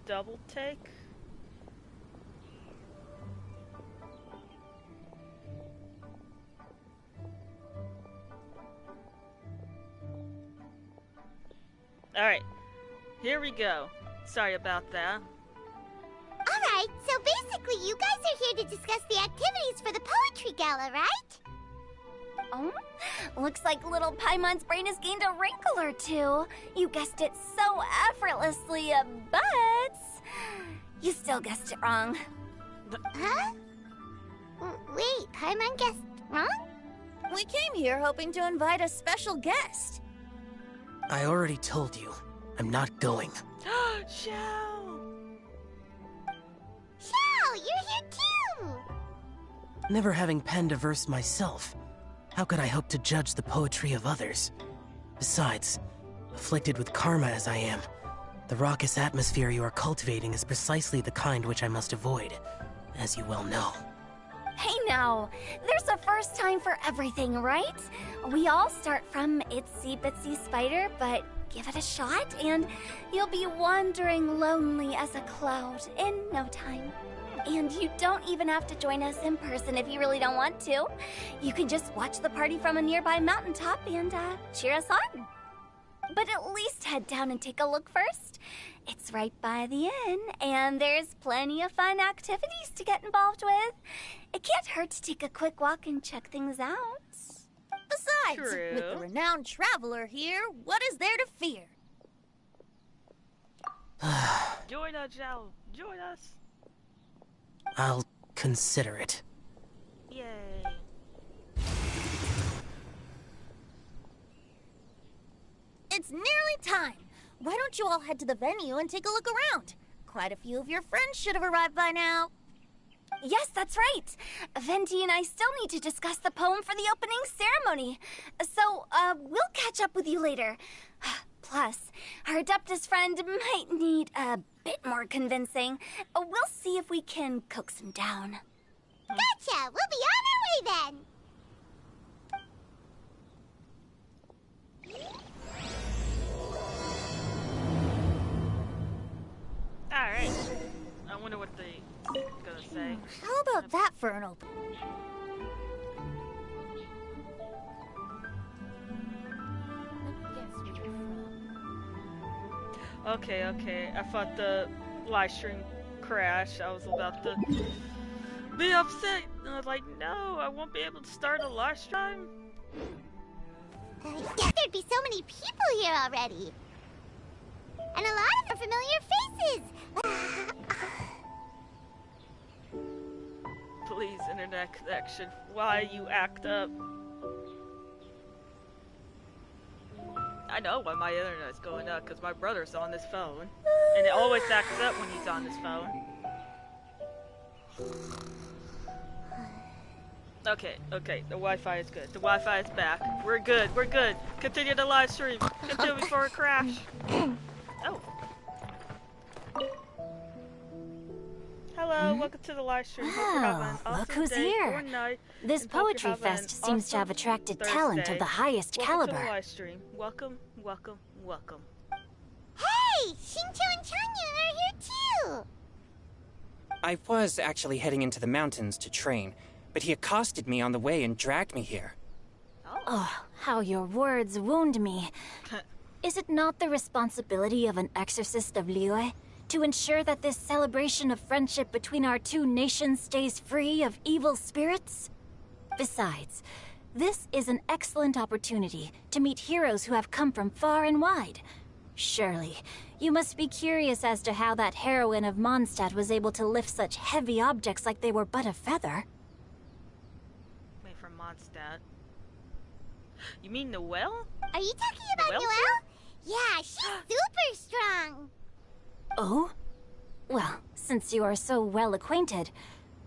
double take. Alright, here we go. Sorry about that. Alright, so basically you guys are here to discuss the activities for the poetry gala, right? Oh, looks like little Paimon's brain has gained a wrinkle or two. You guessed it so effortlessly, but you still guessed it wrong. Huh? Wait, Paimon guessed wrong? We came here hoping to invite a special guest. I already told you, I'm not going. Xiao! Xiao, you're here too! Never having penned a verse myself, how could I hope to judge the poetry of others? Besides, afflicted with karma as I am, the raucous atmosphere you are cultivating is precisely the kind which I must avoid, as you well know. Hey now, there's a first time for everything, right? We all start from itsy bitsy spider, but give it a shot and you'll be wandering lonely as a cloud in no time. And you don't even have to join us in person if you really don't want to. You can just watch the party from a nearby mountaintop and cheer us on. But at least head down and take a look first. It's right by the inn, and there's plenty of fun activities to get involved with. It can't hurt to take a quick walk and check things out. Besides, True. with the renowned traveler here, what is there to fear? Join us, Xiao. Join us. I'll consider it. Yay. It's nearly time. Why don't you all head to the venue and take a look around? Quite a few of your friends should have arrived by now. Yes, that's right. Venti and I still need to discuss the poem for the opening ceremony. So, we'll catch up with you later. Plus, our Adeptus friend might need a bit more convincing. We'll see if we can coax him down. Gotcha! We'll be on our way then! Alright. I wonder what they gonna say. How about that for an open? Okay. I thought the live stream crashed. I was about to be upset. And I was like, no, I won't be able to start a live stream. I guess there'd be so many people here already. And a lot of familiar faces! Please, internet connection. Why you act up? I know why my internet's going up, because my brother's on his phone. And it always acts up when he's on his phone. Okay, the Wi-Fi is good. The Wi-Fi is back. We're good. Continue the live stream. Continue before it crash. Oh. Hello, welcome to the live stream. Hope you're having an awesome Look who's day here. or night, This and hope you're poetry having an fest seems to have awesome attracted talent of Thursday. the highest Welcome to the caliber. live stream. Welcome. Hey! Shincho and Chanyu are here too! I was actually heading into the mountains to train, but he accosted me on the way and dragged me here. Oh, how your words wound me. Is it not the responsibility of an exorcist of Liyue to ensure that this celebration of friendship between our two nations stays free of evil spirits? Besides, this is an excellent opportunity to meet heroes who have come from far and wide. Surely, you must be curious as to how that heroine of Mondstadt was able to lift such heavy objects like they were but a feather. Wait, from Mondstadt. You mean Noelle? Are you talking about Noelle? Noelle? Yeah, she's super strong! Oh? Well, since you are so well acquainted,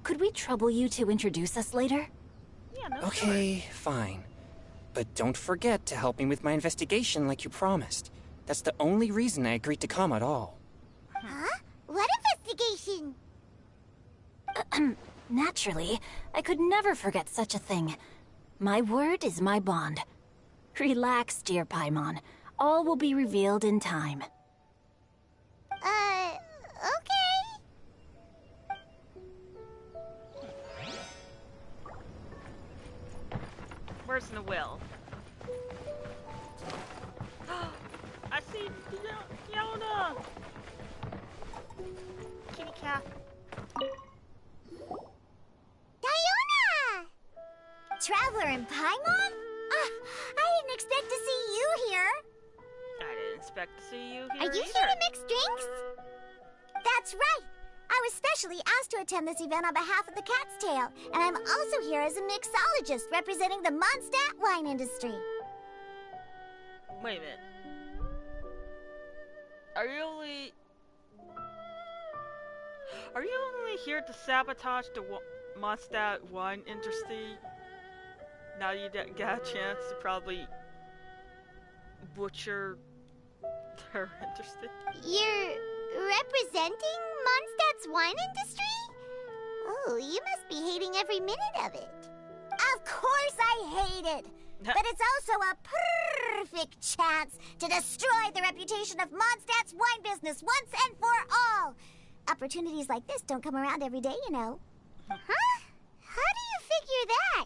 could we trouble you to introduce us later? Yeah, no. Okay, fine. But don't forget to help me with my investigation like you promised. That's the only reason I agreed to come at all. Huh? What investigation? Naturally, I could never forget such a thing. My word is my bond. Relax, dear Paimon. All will be revealed in time. person who will. I see Fiona! Kitty cat. Diona! Traveler in Paimon? I didn't expect to see you here. I didn't expect to see you Are here you either. here to mix drinks? That's right. I was specially asked to attend this event on behalf of the Cat's Tail, and I'm also here as a mixologist representing the Mondstadt wine industry. Wait a minute. Are you only here to sabotage the Mondstadt wine industry? Now you got a chance to probably butcher their industry. You're representing Mondstadt's wine industry? Oh, you must be hating every minute of it. Of course I hate it. But it's also a perfect chance to destroy the reputation of Mondstadt's wine business once and for all. Opportunities like this don't come around every day, you know. Huh? How do you figure that?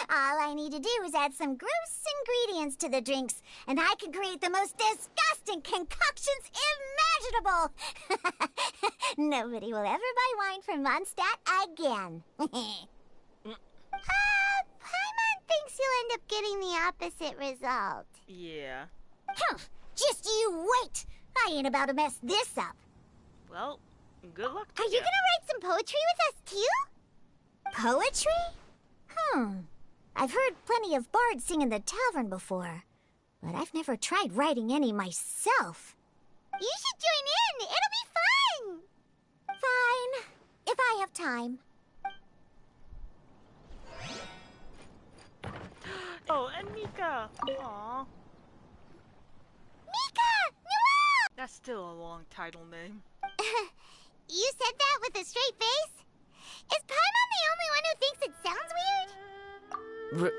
All I need to do is add some gross ingredients to the drinks, and I can create the most disgusting concoctions imaginable. Nobody will ever buy wine from Mondstadt again. Paimon thinks you'll end up getting the opposite result. Yeah. Just you wait. I ain't about to mess this up. Well, good luck to Are you gonna write some poetry with us too? Poetry? I've heard plenty of bards sing in the tavern before, but I've never tried writing any myself. You should join in. It'll be fun. Fine, if I have time. Oh, and Mika! Aww. Mika! Noel! That's still a long title name. You said that with a straight face? Is Paimon the only one who thinks it sounds weird?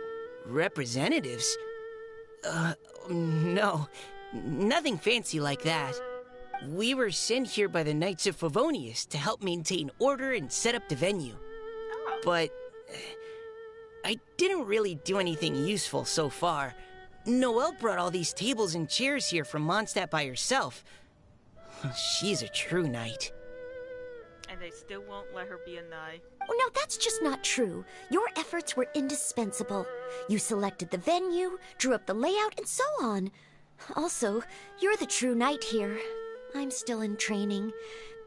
Representatives? No. Nothing fancy like that. We were sent here by the Knights of Favonius to help maintain order and set up the venue. Oh. But I didn't really do anything useful so far. Noelle brought all these tables and chairs here from Mondstadt by herself. She's a true knight. And they still won't let her be a knight. Oh, no, that's just not true. Your efforts were indispensable. You selected the venue, drew up the layout, and so on. Also, you're the true knight here. I'm still in training.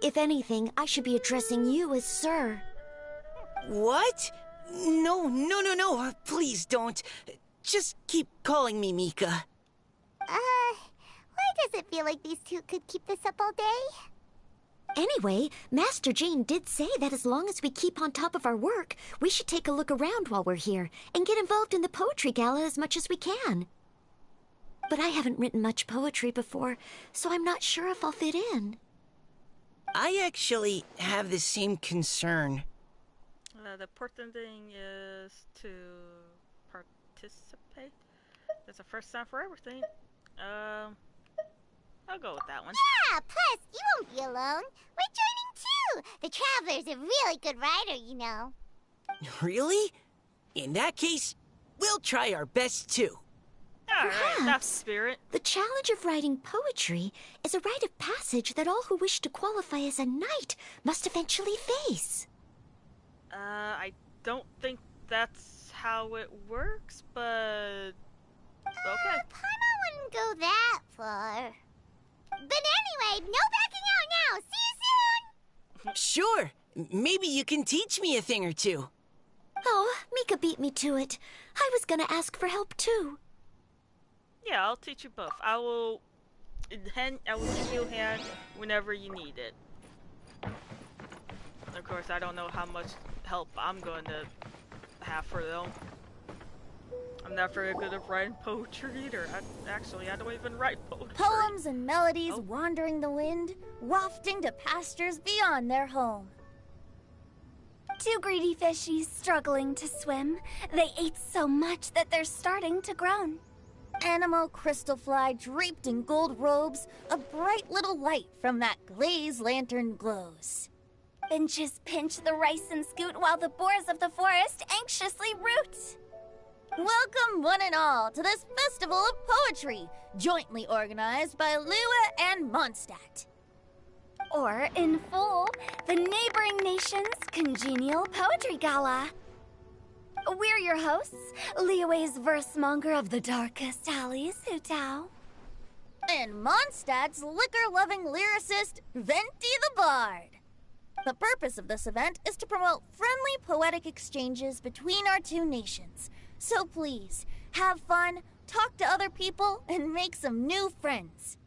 If anything, I should be addressing you as Sir. What? No. Please don't. Just keep calling me Mika. Why does it feel like these two could keep this up all day? Anyway, Master Jane did say that as long as we keep on top of our work, we should take a look around while we're here and get involved in the poetry gala as much as we can. But I haven't written much poetry before, so I'm not sure if I'll fit in. I actually have the same concern. The important thing is to participate. That's the first time for everything. I'll go with that one. Yeah, plus, you won't be alone. We're joining too. The Traveler's a really good writer, you know. Really? In that case, we'll try our best too. Alright, that's Perhaps. spirit. The challenge of writing poetry is a rite of passage that all who wish to qualify as a knight must eventually face. I don't think that's how it works, but... Okay. Paimon wouldn't go that far. But anyway, no backing out now. See you soon. Sure. Maybe you can teach me a thing or two. Oh, Mika beat me to it. I was gonna ask for help too. Yeah, I'll teach you both. I will give you a hand whenever you need it. Of course, I don't know how much help I'm going to have for them. I'm not very good at writing poetry either. I don't even write poetry. Poems and melodies Oh. wandering the wind, wafting to pastures beyond their home. Two greedy fishies struggling to swim. They ate so much that they're starting to groan. Animal crystal fly draped in gold robes, a bright little light from that glazed lantern glows. backbenches pinch the rice and scoot while the boars of the forest anxiously root. Welcome, one and all, to this festival of poetry, jointly organized by Liyue and Mondstadt. Or, in full, the neighboring nation's congenial poetry gala. We're your hosts, Liyue's verse-monger of the darkest alleys, Hutao. And Mondstadt's liquor-loving lyricist, Venti the Bard. The purpose of this event is to promote friendly poetic exchanges between our two nations. So please, have fun, talk to other people, and make some new friends.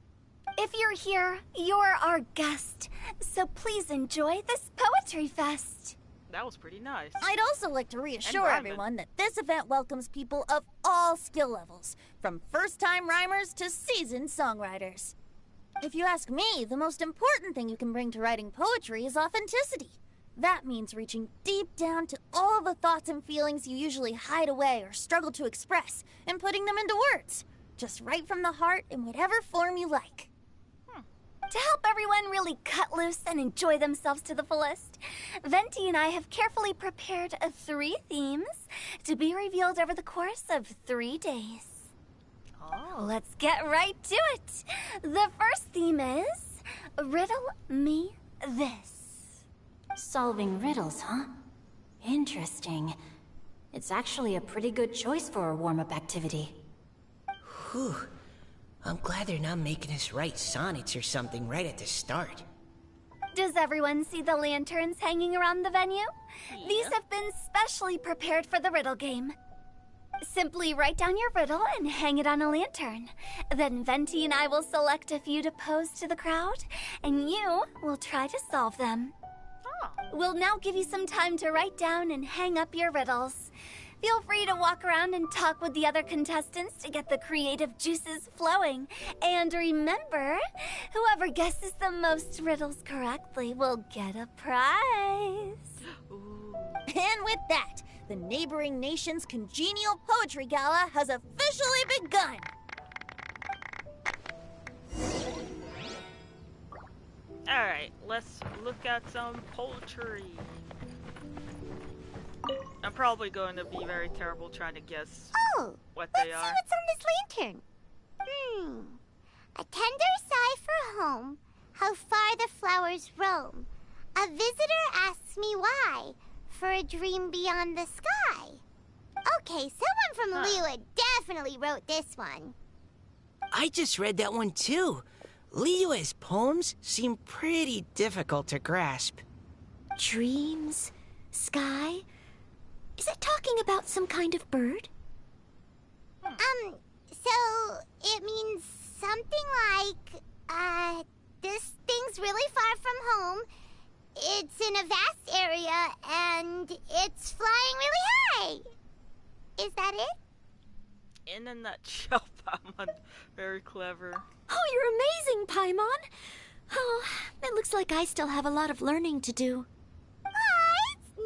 If you're here, you're our guest, so please enjoy this poetry fest. That was pretty nice. I'd also like to reassure everyone that this event welcomes people of all skill levels, from first-time rhymers to seasoned songwriters. If you ask me, the most important thing you can bring to writing poetry is authenticity. That means reaching deep down to all the thoughts and feelings you usually hide away or struggle to express, and putting them into words. Just right from the heart in whatever form you like. To help everyone really cut loose and enjoy themselves to the fullest, Venti and I have carefully prepared 3 themes to be revealed over the course of 3 days. Oh, let's get right to it. The first theme is Riddle Me This. Solving riddles, huh? Interesting. It's actually a pretty good choice for a warm-up activity. Whew. I'm glad they're not making us write sonnets or something right at the start. Does everyone see the lanterns hanging around the venue? Yeah. These have been specially prepared for the riddle game. Simply write down your riddle and hang it on a lantern. Then Venti and I will select a few to pose to the crowd, and you will try to solve them. Oh. We'll now give you some time to write down and hang up your riddles. Feel free to walk around and talk with the other contestants to get the creative juices flowing. And remember, whoever guesses the most riddles correctly will get a prize. Ooh. And with that, the neighboring nation's congenial poetry gala has officially begun. Alright, let's look at some poetry. I'm probably going to be very terrible trying to guess Oh, what let's they see are. what's on this lantern. A tender sigh for home, how far the flowers roam. A visitor asks me why, for a dream beyond the sky. Okay, someone from Liyue definitely wrote this one. I just read that one too. Liyue's poems seem pretty difficult to grasp. Dreams? Sky? Is it talking about some kind of bird? So it means something like, this thing's really far from home. It's in a vast area, and it's flying really high. Is that it? In a nutshell, Paimon. Very clever. Oh, you're amazing, Paimon! Oh, it looks like I still have a lot of learning to do. It's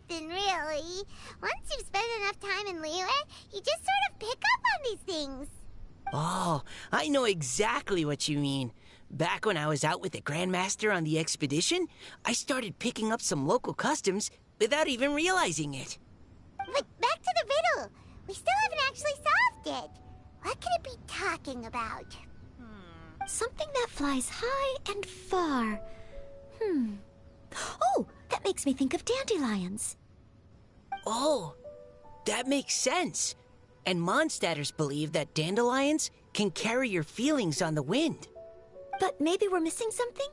nothing, really. Once you've spent enough time in Liyue, you just sort of pick up on these things. Oh, I know exactly what you mean. Back when I was out with the Grandmaster on the expedition, I started picking up some local customs without even realizing it. But back to the riddle. We still haven't actually solved it. What could it be talking about? Something that flies high and far. Oh, that makes me think of dandelions. Oh, that makes sense. And Mondstadters believe that dandelions can carry your feelings on the wind. But maybe we're missing something?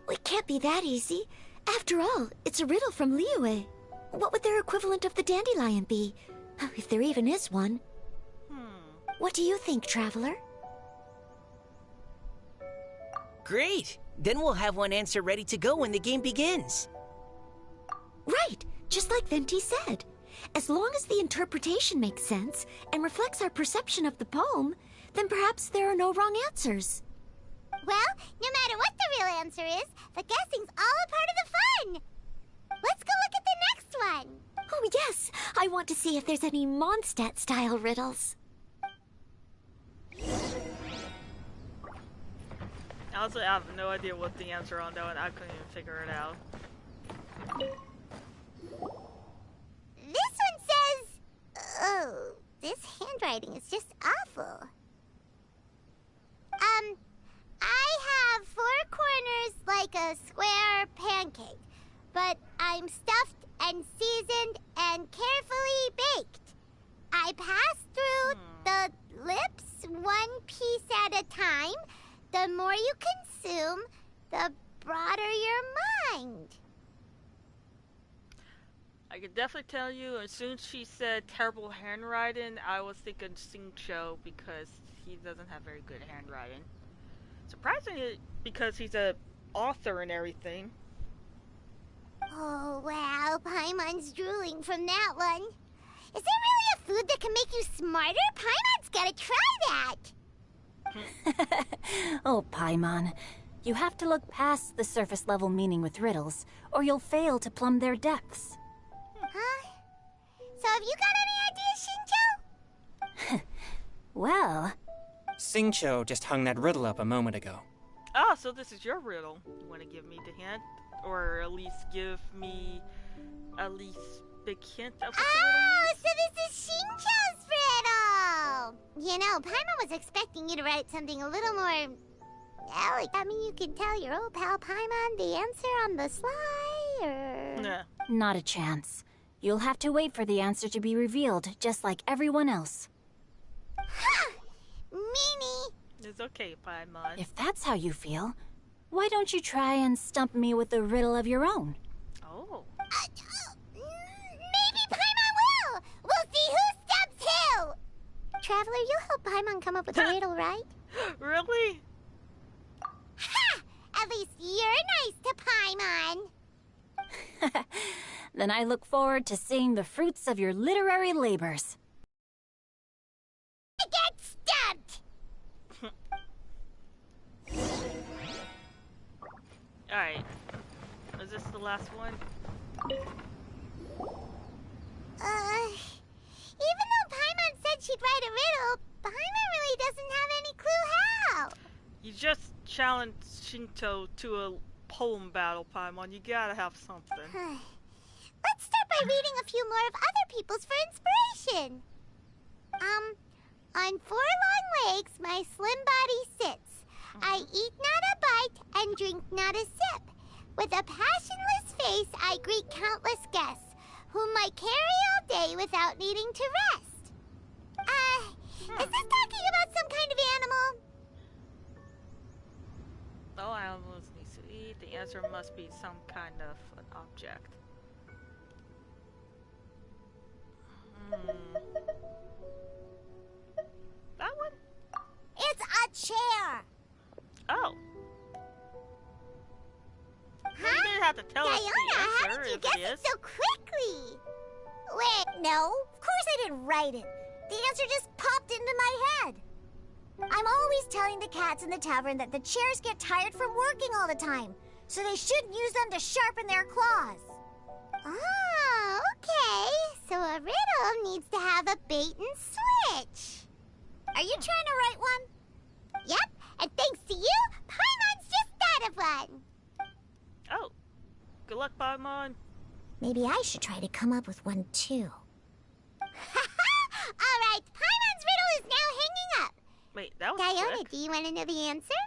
It can't be that easy. After all, it's a riddle from Liyue. What would their equivalent of the dandelion be? If there even is one. What do you think, Traveler? Great! Then we'll have one answer ready to go when the game begins. Right, just like Venti said. As long as the interpretation makes sense and reflects our perception of the poem, then perhaps there are no wrong answers. Well, no matter what the real answer is, the guessing's all a part of the fun. Let's go look at the next one. Oh yes, I want to see if there's any Mondstadt-style riddles. Honestly, I have no idea what the answer on that one. I couldn't even figure it out. This one says... Oh, this handwriting is just awful. I have 4 corners like a square pancake, but I'm stuffed and seasoned and carefully baked. I pass through the lips 1 piece at a time. The more you consume, the broader your mind. I could definitely tell you, as soon as she said terrible handwriting, I was thinking Sing-Cho because he doesn't have very good handwriting. Surprisingly, because he's a author and everything. Oh, wow, Paimon's drooling from that one. Is there really a food that can make you smarter? Paimon's gotta try that! Oh, Paimon. You have to look past the surface level meaning with riddles, or you'll fail to plumb their depths. Huh? So have you got any ideas, Shinjo? Well... Sing-Cho just hung that riddle up a moment ago. Oh, so this is your riddle. You want to give me the hint? Or at least give me a least big hint of what the riddle Oh, means? so this is Shinjo's riddle! You know, Paimon was expecting you to write something a little more... I mean, you can tell your old pal Paimon the answer on the sly, or... Nah. Not a chance. You'll have to wait for the answer to be revealed, just like everyone else. Ha! Meanie! It's okay, Paimon. If that's how you feel, why don't you try and stump me with a riddle of your own? Oh. Maybe Paimon will! We'll see who stumps who! Traveler, you'll help Paimon come up with a riddle, right? Really? Ha! At least you're nice to Paimon! Then I look forward to seeing the fruits of your literary labors. Get stumped! Alright. Is this the last one? Even though Paimon said she'd write a riddle, Paimon really doesn't have any clue how. You just challenged Shinto to a poem battle, Paimon. You gotta have something. Let's start by reading a few more of other people's for inspiration. On 4 long legs, my slim body sits. I eat not a bite and drink not a sip. With a passionless face, I greet countless guests, whom I carry all day without needing to rest. Is this talking about some kind of animal? All animals need to eat. The answer must be some kind of an object. That one? It's a chair. Oh. You Huh? didn't have to tell us Diana, the how answer did you if guess it it is. so quickly? Wait, no, of course I didn't write it. The answer just popped into my head. I'm always telling the cats in the tavern that the chairs get tired from working all the time, so they shouldn't use them to sharpen their claws. Oh, okay. So a riddle needs to have a bait and switch. Are you trying to write one? Yep, and thanks to you, Paimon's just thought of one. Oh. Good luck, Paimon. Maybe I should try to come up with one too. All right, Paimon's riddle is now hanging up. Wait, that was Diana, quick. do you want to know the answer?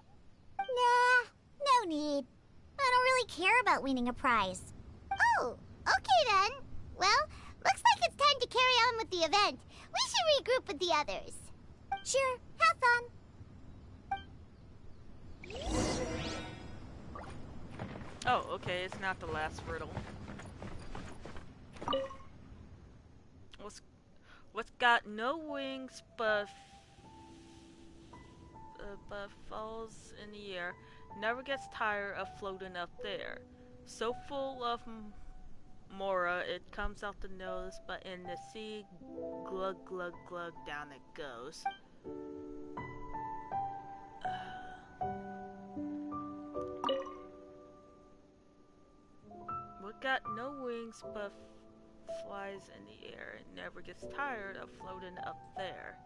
Nah, no need. I don't really care about winning a prize. Oh, okay then. Well, looks like it's time to carry on with the event. We should regroup with the others. Sure, have fun. Oh, okay, it's not the last riddle. What's got no wings but falls in the air, never gets tired of floating up there. So full of mora, it comes out the nose, but in the sea, glug glug glug, down it goes. What got no wings but flies in the air, it never gets tired of floating up there.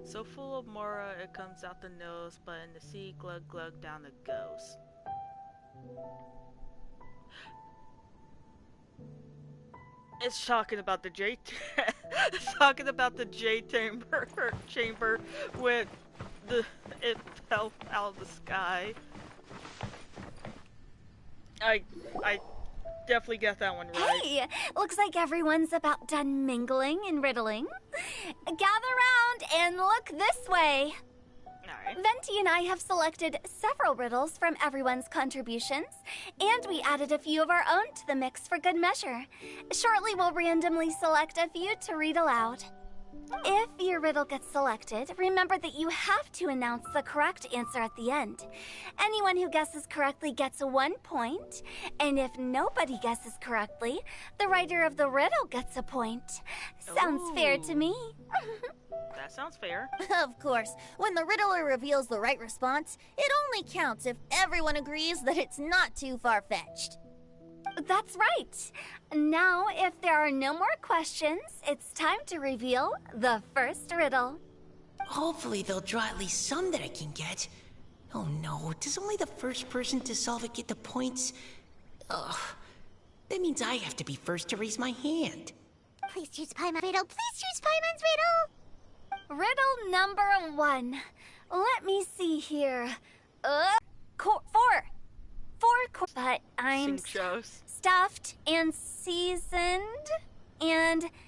So full of mora, it comes out the nose, but in the sea, glug glug, down it goes. It's talking about the J. It's talking about the J chamber with it fell out of the sky. I definitely got that one right. Hey, looks like everyone's about done mingling and riddling. Gather round and look this way. Alright. Venti and I have selected several riddles from everyone's contributions, and we added a few of our own to the mix for good measure. Shortly, we'll randomly select a few to read aloud. If your riddle gets selected, remember that you have to announce the correct answer at the end. Anyone who guesses correctly gets 1 point, and if nobody guesses correctly, the writer of the riddle gets a point. Sounds fair to me. That sounds fair. Of course, when the riddler reveals the right response, it only counts if everyone agrees that it's not too far-fetched. That's right. Now, if there are no more questions, it's time to reveal the first riddle. Hopefully they'll draw at least some that I can get. Oh no, does only the first person to solve it get the points? Ugh. That means I have to be first to raise my hand. Please choose Paimon's riddle. Please choose Paimon's riddle. Riddle number 1. Let me see here. 4. 4, but I'm Sync shows. stuffed and seasoned and